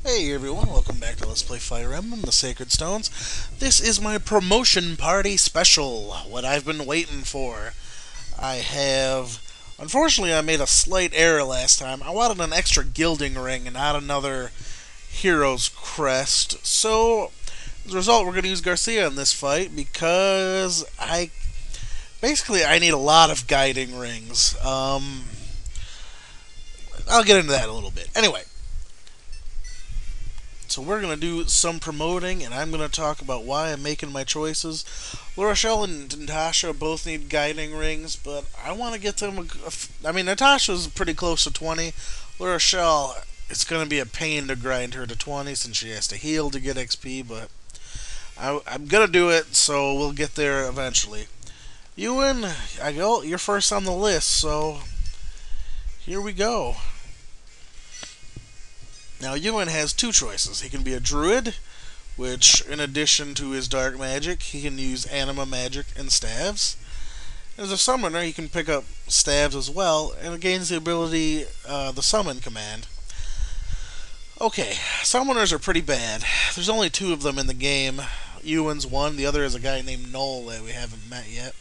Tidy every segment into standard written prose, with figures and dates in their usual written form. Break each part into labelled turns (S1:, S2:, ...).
S1: Hey everyone, welcome back to Let's Play Fire Emblem, the Sacred Stones. This is my promotion party special, what I've been waiting for. Unfortunately I made a slight error last time. I wanted an extra gilding ring and not another hero's crest. So, as a result, we're going to use Garcia in this fight because I need a lot of guiding rings. I'll get into that a little bit. Anyway, so we're going to do some promoting, and I'm going to talk about why I'm making my choices. Rochelle and Natasha both need guiding rings, but I want to get them. I mean, Natasha's pretty close to 20. Rochelle, it's going to be a pain to grind her to 20 since she has to heal to get XP, but I'm going to do it, so we'll get there eventually. Ewan, you're first on the list, so here we go. Now, Ewan has two choices. He can be a druid, which, in addition to his dark magic, he can use anima magic and staves. As a summoner, he can pick up staves as well, and it gains the ability, the summon command. Okay, summoners are pretty bad. There's only two of them in the game. Ewan's one, the other is a guy named Noel that we haven't met yet.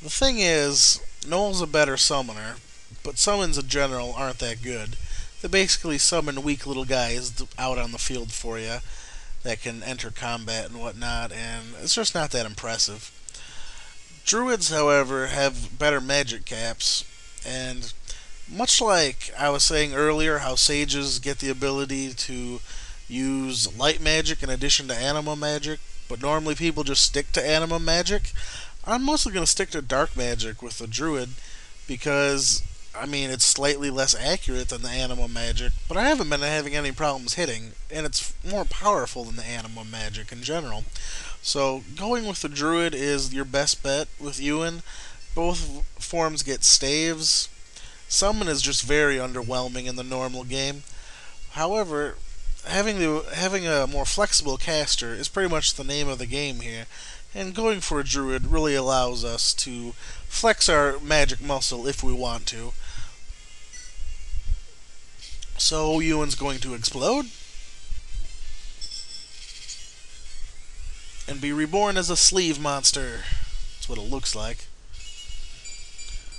S1: The thing is, Noel's a better summoner, but summons in general aren't that good. They basically summon weak little guys out on the field for you that can enter combat and whatnot, and it's just not that impressive. Druids, however, have better magic caps, and much like I was saying earlier, how sages get the ability to use light magic in addition to anima magic, but normally people just stick to anima magic, I'm mostly going to stick to dark magic with the druid because it's slightly less accurate than the anima magic, but I haven't been having any problems hitting, and it's more powerful than the anima magic in general. So, going with the druid is your best bet with Ewan. Both forms get staves. Summon is just very underwhelming in the normal game. However, having a more flexible caster is pretty much the name of the game here, and going for a druid really allows us to flex our magic muscle if we want to. So Ewan's going to explode and be reborn as a sleeve monster. That's what it looks like.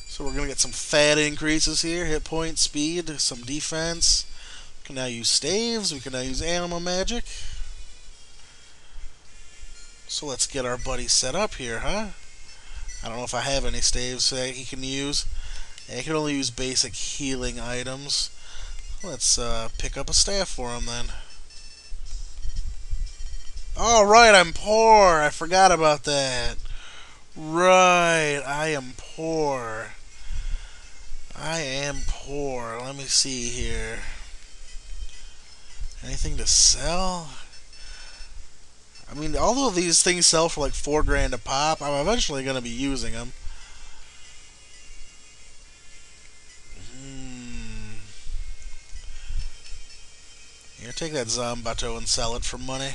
S1: So we're going to get some fat increases here. Hit point, speed, some defense. We can now use staves. We can now use anima magic. So let's get our buddy set up here, huh? I don't know if I have any staves that he can use. He can only use basic healing items. Let's pick up a staff for him then. Alright, I'm poor. I forgot about that. Right, I am poor. I am poor. Let me see here. Anything to sell? Although these things sell for like $4 grand a pop, I'm eventually going to be using them. Here, take that Zombato and sell it for money.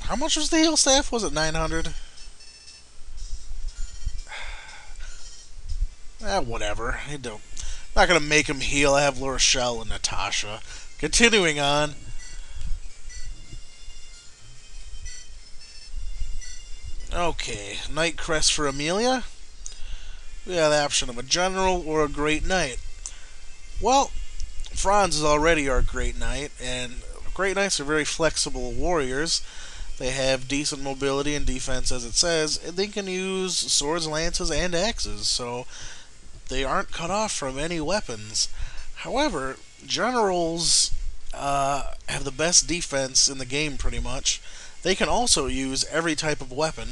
S1: How much was the heal staff? Was it 900? Whatever. Not gonna make him heal. I have Rochelle and Natasha. Continuing on. Okay, Knight Crest for Amelia. We have the option of a General or a Great Knight. Well, Franz is already our Great Knight, and Great Knights are very flexible warriors. They have decent mobility and defense, as it says, and they can use swords, lances, and axes, so they aren't cut off from any weapons. However, Generals have the best defense in the game, pretty much. They can also use every type of weapon,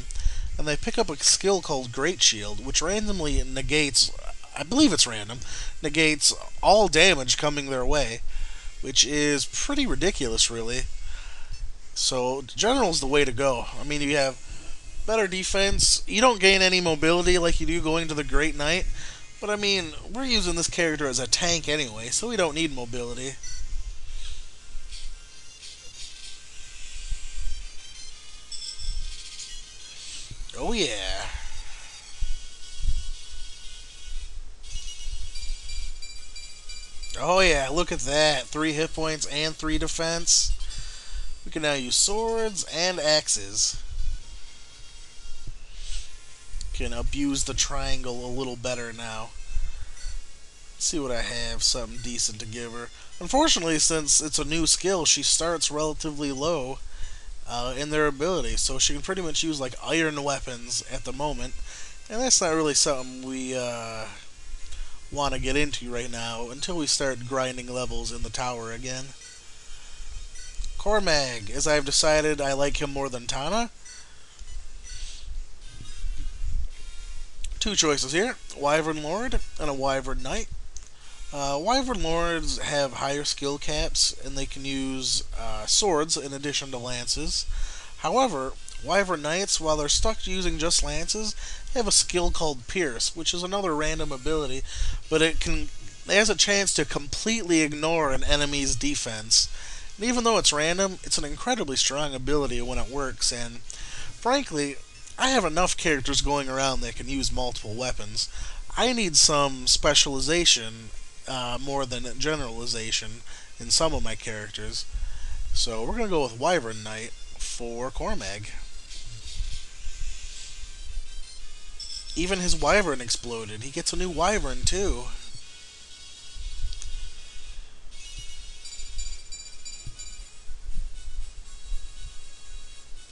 S1: and they pick up a skill called Great Shield, which randomly negates, I believe it's random, negates all damage coming their way, which is pretty ridiculous, really. So, General's the way to go. You have better defense. You don't gain any mobility like you do going to the Great Knight, but we're using this character as a tank anyway, so we don't need mobility. Oh yeah. Oh yeah, look at that. 3 hit points and 3 defense. We can now use swords and axes. Can abuse the triangle a little better now. Let's see what I have, something decent to give her. Unfortunately, since it's a new skill, she starts relatively low in their ability, so she can pretty much use like iron weapons at the moment, and that's not really something we want to get into right now until we start grinding levels in the tower again. Cormag, as I've decided I like him more than Tana. Two choices here, Wyvern Lord and a Wyvern Knight. Wyvern Lords have higher skill caps, and they can use swords in addition to lances. However, Wyvern Knights, while they're stuck using just lances, have a skill called Pierce, which is another random ability, but it has a chance to completely ignore an enemy's defense. And even though it's random, it's an incredibly strong ability when it works, and frankly, I have enough characters going around that can use multiple weapons. I need some specialization more than generalization in some of my characters. So we're going to go with Wyvern Knight for Cormag. Even his Wyvern exploded. He gets a new Wyvern too.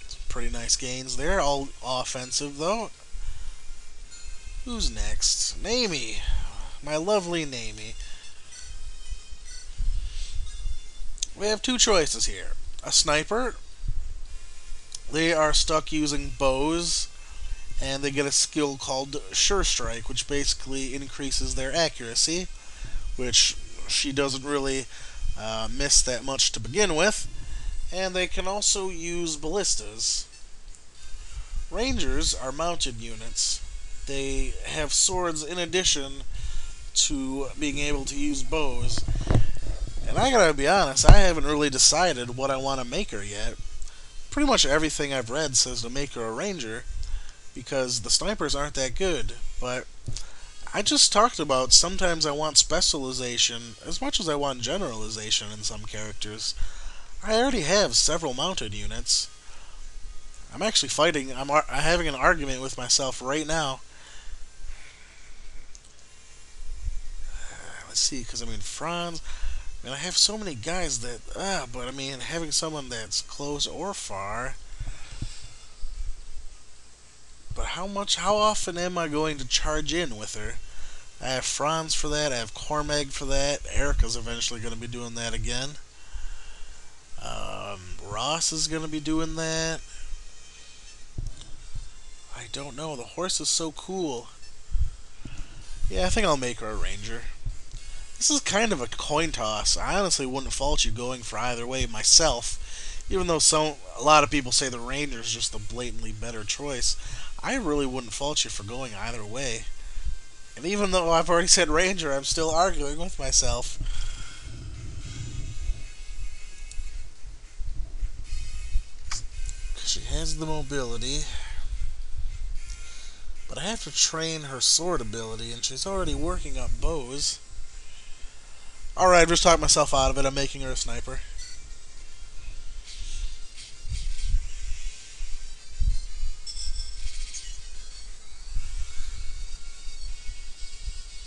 S1: Some pretty nice gains there. All offensive though. Who's next? Namie. My lovely Namie. We have two choices here. A sniper. They are stuck using bows, and they get a skill called Sure Strike, which basically increases their accuracy, which she doesn't really miss that much to begin with. And they can also use ballistas. Rangers are mounted units. They have swords in addition to being able to use bows. And I gotta be honest, I haven't really decided what I want to make her yet. Pretty much everything I've read says to make her a ranger, because the snipers aren't that good. But I just talked about sometimes I want specialization as much as I want generalization in some characters. I already have several mounted units. I'm actually fighting, I'm having an argument with myself right now. Let's see, because I mean, Franz, I mean, I have so many guys that, but I mean, having someone that's close or far. But how often am I going to charge in with her? I have Franz for that, I have Cormag for that, Erica's eventually going to be doing that again. Ross is going to be doing that. I don't know, the horse is so cool. Yeah, I think I'll make her a ranger. This is kind of a coin toss. I honestly wouldn't fault you going for either way myself, even though a lot of people say the ranger is just a blatantly better choice. I really wouldn't fault you for going either way. And even though I've already said ranger, I'm still arguing with myself. She has the mobility, but I have to train her sword ability, and she's already working up bows. Alright, I've just talked myself out of it. I'm making her a sniper.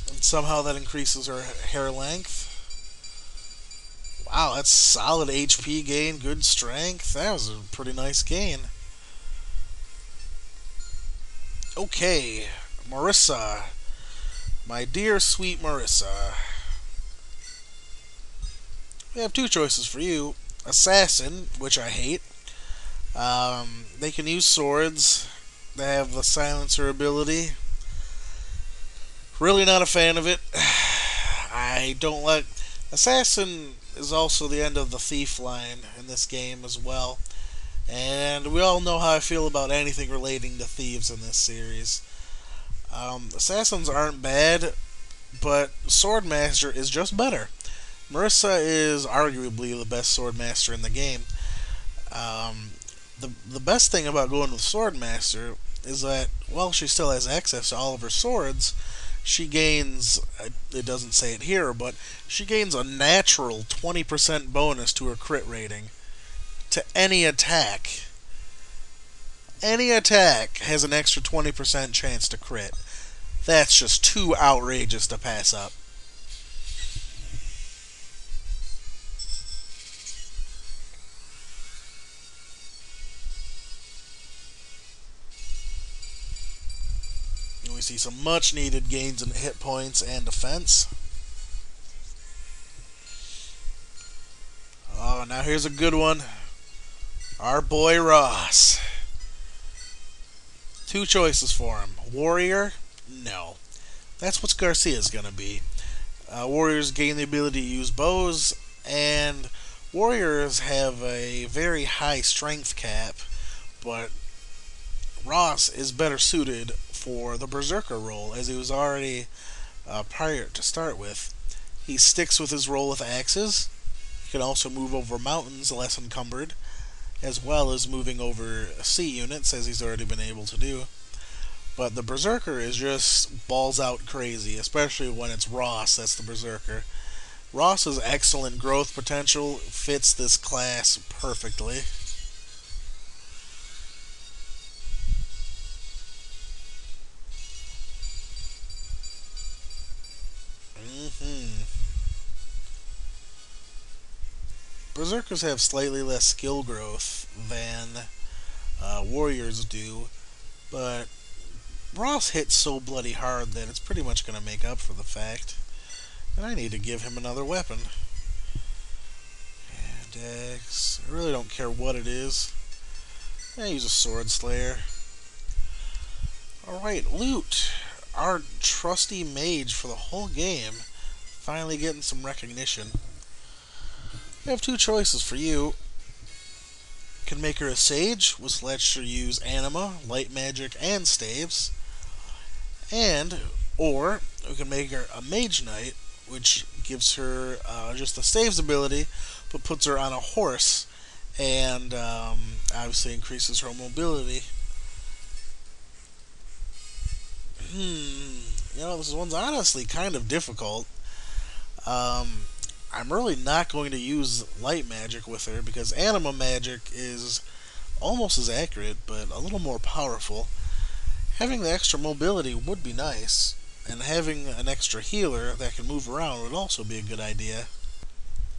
S1: And somehow that increases her hair length. Wow, that's solid HP gain, good strength. That was a pretty nice gain. Okay, Marissa. My dear sweet Marissa. We have two choices for you. Assassin, which I hate. They can use swords. They have the silencer ability. Really not a fan of it. I don't like... Assassin is also the end of the thief line in this game as well. And we all know how I feel about anything relating to thieves in this series. Assassins aren't bad, but Swordmaster is just better. Marissa is arguably the best Swordmaster in the game. The best thing about going with Swordmaster is that, well, she still has access to all of her swords. she gains, it doesn't say it here, but she gains a natural 20% bonus to her crit rating to any attack. Any attack has an extra 20% chance to crit. That's just too outrageous to pass up. And we see some much needed gains in hit points and defense. Oh, now here's a good one. Our boy Ross. Two choices for him. Warrior? No. That's what Garcia's gonna be. Warriors gain the ability to use bows, and warriors have a very high strength cap, but Ross is better suited for the berserker role, as he was already prior to start with. He sticks with his role with axes. He can also move over mountains less encumbered, as well as moving over sea units, as he's already been able to do. But the berserker is just balls out crazy, especially when it's Ross that's the berserker. Ross's excellent growth potential fits this class perfectly. Berserkers have slightly less skill growth than warriors do, but Ross hits so bloody hard that it's pretty much going to make up for the fact. And I need to give him another weapon. And axe. I really don't care what it is. I use a sword slayer. Alright, loot. Our trusty mage for the whole game. Finally getting some recognition. We have two choices for you. Can make her a sage, which lets her use anima, light magic, and staves. Or we can make her a mage knight, which gives her just a staves ability, but puts her on a horse, and obviously increases her mobility. This one's honestly kind of difficult. I'm really not going to use light magic with her because anima magic is almost as accurate, but a little more powerful. Having the extra mobility would be nice, and having an extra healer that can move around would also be a good idea.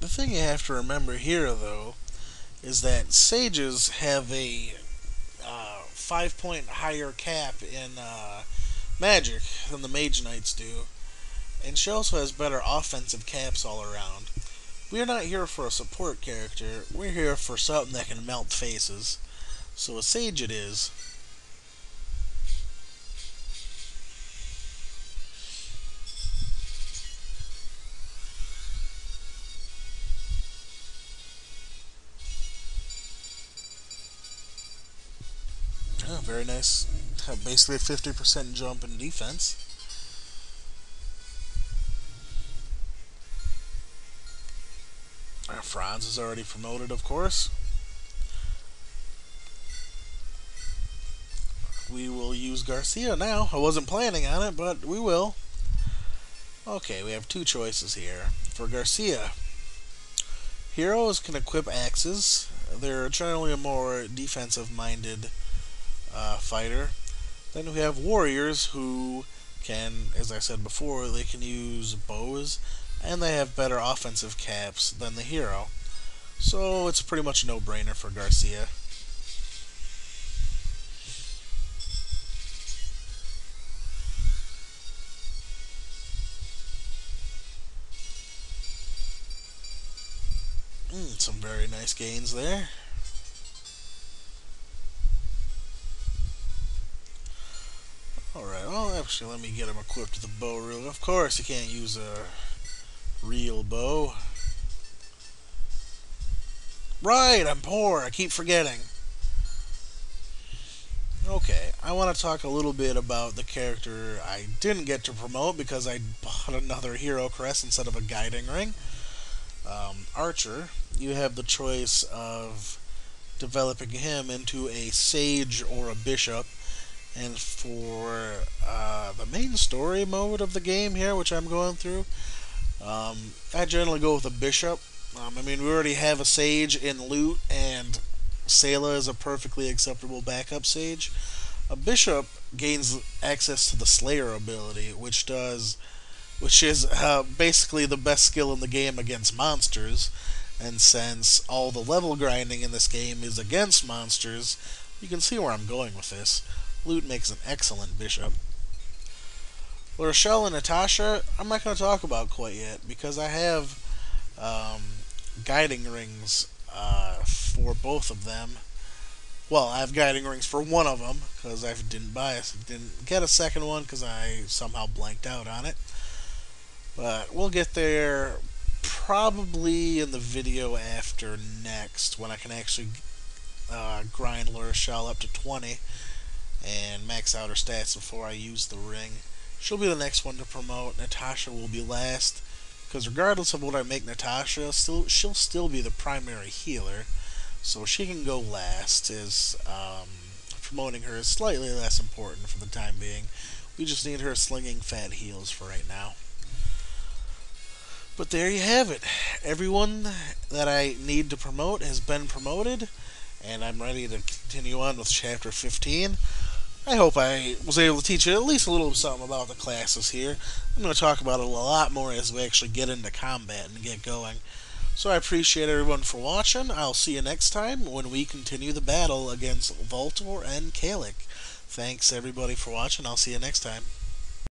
S1: The thing you have to remember here, though, is that sages have a 5-point higher cap in magic than the mage knights do, and she also has better offensive caps all around. We're not here for a support character, we're here for something that can melt faces. So a sage it is. Oh, very nice. Basically a 50% jump in defense. Franz is already promoted, of course. We will use Garcia now. I wasn't planning on it, but we will. Okay, we have two choices here. For Garcia, heroes can equip axes. They're generally a more defensive-minded fighter. Then we have warriors who can, as I said before, they can use bows, and they have better offensive caps than the hero. So it's pretty much a no-brainer for Garcia. Some very nice gains there. Alright, well, actually, let me get him equipped with the bow real. Of course, you can't use a real bow. Right, I'm poor. I keep forgetting. Okay, I want to talk a little bit about the character I didn't get to promote because I bought another hero crest instead of a guiding ring. Archer, you have the choice of developing him into a sage or a bishop, and for the main story mode of the game here, which I'm going through, I generally go with a bishop. I mean, we already have a sage in loot, and Sayla is a perfectly acceptable backup sage. A bishop gains access to the Slayer ability, which is basically the best skill in the game against monsters. And since all the level grinding in this game is against monsters, you can see where I'm going with this. Loot makes an excellent bishop. Rochelle and Natasha, I'm not going to talk about quite yet because I have guiding rings for both of them. Well, I have guiding rings for one of them because I didn't get a second one because I somehow blanked out on it. But we'll get there probably in the video after next when I can actually grind Rochelle up to 20 and max out her stats before I use the ring. She'll be the next one to promote. Natasha will be last because regardless of what I make Natasha, she'll still be the primary healer. So she can go last, as promoting her is slightly less important for the time being. We just need her slinging fat heals for right now. But there you have it. Everyone that I need to promote has been promoted, and I'm ready to continue on with Chapter 15. I hope I was able to teach you at least a little something about the classes here. I'm going to talk about it a lot more as we actually get into combat and get going. So I appreciate everyone for watching. I'll see you next time when we continue the battle against Voltor and Kalik. Thanks everybody for watching. I'll see you next time.